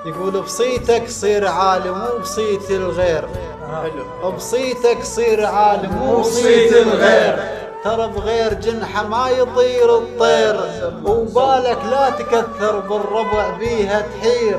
يقول بصيتك صير عالم مو بصيت الغير. بصيتك صير عالم مو بصيت الغير. ترى بغير جنحه ما يطير الطير. وبالك لا تكثر بالربع بيها تحير.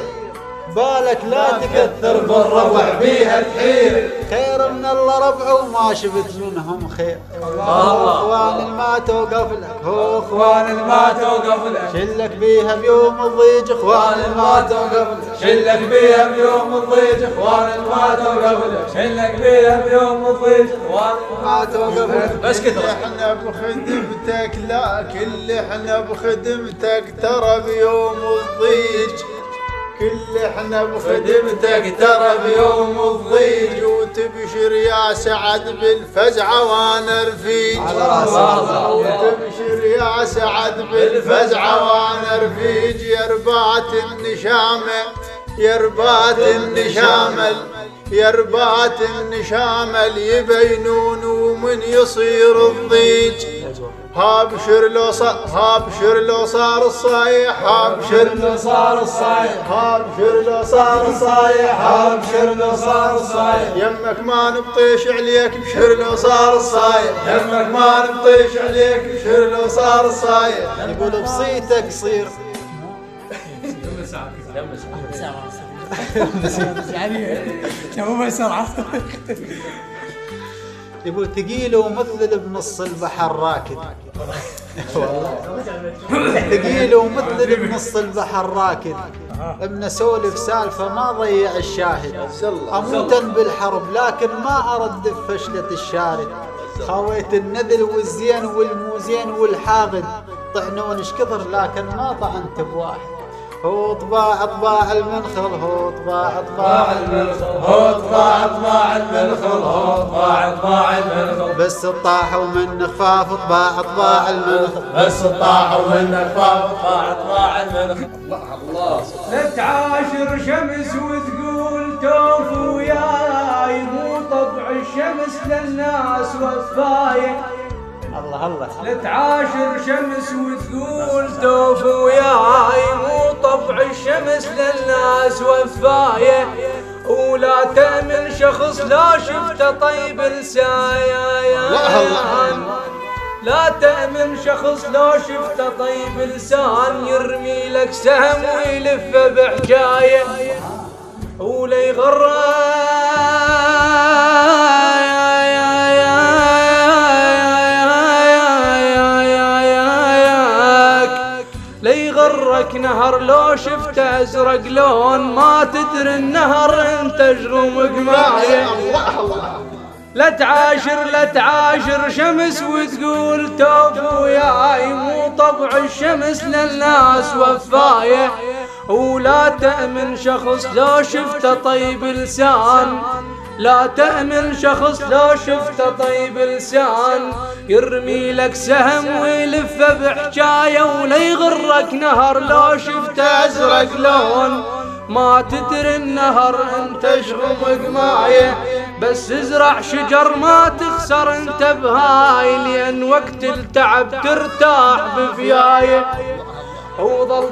بالك لا تكثر بالربع بيها تحير. خير من الله ربع وما شفت منهم خير. اخوان ما توقف لك هو اخوان ما توقف لك. شلك بيها بيوم الضيج اخوان ما توقف لك. شلك بيها بيوم الضيج اخوان ما توقف لك. شلك بيها بيوم الضيج اخوان ما توقف لك. بس كثر. احنا بخدمتك لكن احنا بخدمتك ترى بيوم الضيج. كل احنا بخدمتك ترى بيوم الضيج. وتبشر يا سعد بالفزعة وانا رفيج. وتبشر يا سعد بالفزعة وانا رفيج. يا ربات النشامة يا ربات النشامل يا ربات النشامل يبينون ومن يصير الضيج. هابشر لو صار الصايح. هابشر لو صار الصايح. هابشر لو صار الصايح. هابشر لو صار الصايح. يمك ما نبطيش عليك بشر لو صار الصايح. يمك ما نبطيش عليك بشر لو صار الصايح. يقول بصيتك صير يقول ثقيل ومثل بنص البحر راكد. ثقيل ومثل بنص البحر راكد. ابن سولف سالفه ما ضيع الشاهد. اموتا بالحرب لكن ما ارد فشلة الشارد. خويت النذل والزين والموزين والحاغد. طعنون ايش كثر لكن ما طعنت بواحد. هو طباع المنخل. هو طباع المنخل. هو طباع المنخل. هو طباع المنخل. بس طاحوا من خفاف طباع المنخل. بس طاحوا من خفاف طباع المنخل. الله لا تعاشر شمس وتقول توف وياي. مو طبع الشمس للناس وفايه. الله لا تعاشر شمس وتقول توف وياي. مو طبع الشمس للناس وفايه. ولا تأمن شخص لا شفته طيب لسان. لا تأمن شخص لا شفته طيب لسان. يرمي لك سهم ويلف بحجايه. ولا يغرك نهر لو شفته ازرق لون. ما تدري النهر انت اشغم قمايه. لا تعاشر شمس وتقول توف وياي. مو طبع الشمس للناس وفايه. ولا تأمن شخص لو شفته طيب لسان. لا تأمن شخص لو شفته طيب لسان. يرمي لك سهم ويلف بحجايه. ولا يغرك نهر لو شفته ازرق لون. ما تدري النهر انت اشغم قمايه. بس ازرع شجر ما تخسر انت بهاي. لان وقت التعب ترتاح بفيايه. وظل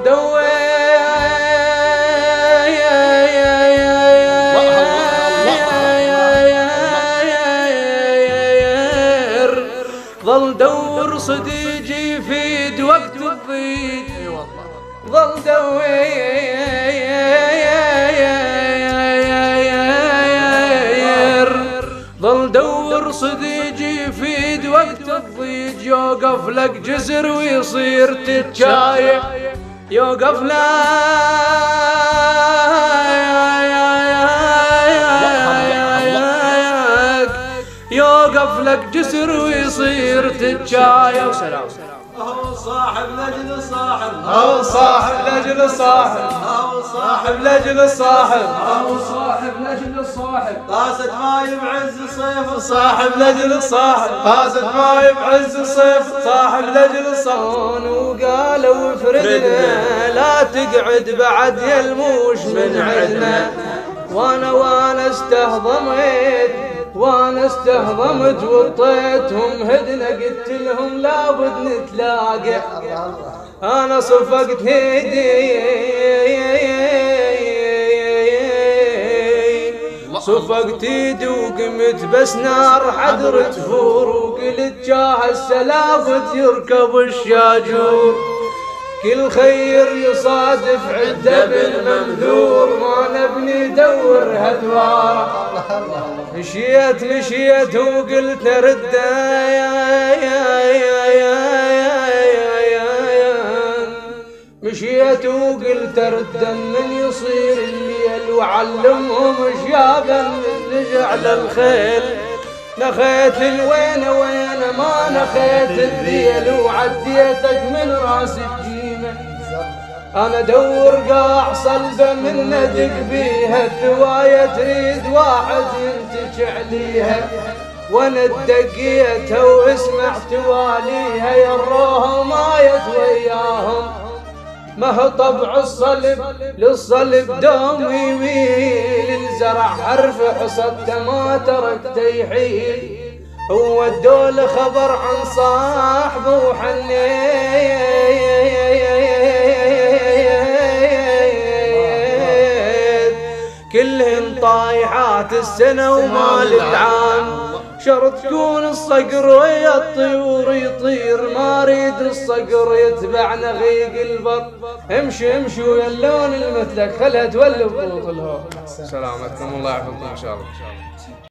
ظل دور صديقي يفيد وقت الضيق. ظل دور صديقي يفيد وقت الضيق. يوقف لك جزر ويصير تتشايع. يوقف لك يوقف لك جسر ويصير تتشايع. وسلام. هو صاحب لجل صاحب. هو صاحب لجل صاحب. هو صاحب لجل صاحب. هو صاحب لجل صاحب. طاسة ماي بعز صيف. صاحب لجل صاحب. طاسة ماي بعز صيف. صاحب لجل صون. وقالوا فردنا لا تقعد بعد يا الموش من عدنا. وانا استهضمت وطيتهم هدنا. قلت لهم لابد نتلاقى. انا صفقت هدي صفقت ايدي وقمت بس نار حضر تفور، وقلت جاه السلافة يركب الشاجور، كل خير يصادف عده بالمنذور، ما نبني دور هدواره. مشيت وقلت نرده مشيت وقلت اردا من يصير الليل، وعلمهم شيابا من نجعل الخيل. نخيت الوين ما نخيت الذيل، وعديتك من راس الجيمة. انا دور قاع صلبة من ندق بيها، الثواية تريد واحد ينتج عليها، وانا اتدقيتها واسمع تواليها، يروها مايت وياهم. ما هو طبع الصلب للصلب دوم يميل، الزرع حرف حصدته ما تركته يحيل، هو الدول خبر عن صاحبه وحنيت، كلهن طايحات السنة ومال العام. شرط تكون الصقر ويا الطيور يطير، ما اريد الصقر يتبع نغيق البط. امشي ويا اللون المثلك خلها تولي بطوط الهوى. سلامتكم الله يحفظكم ان شاء الله.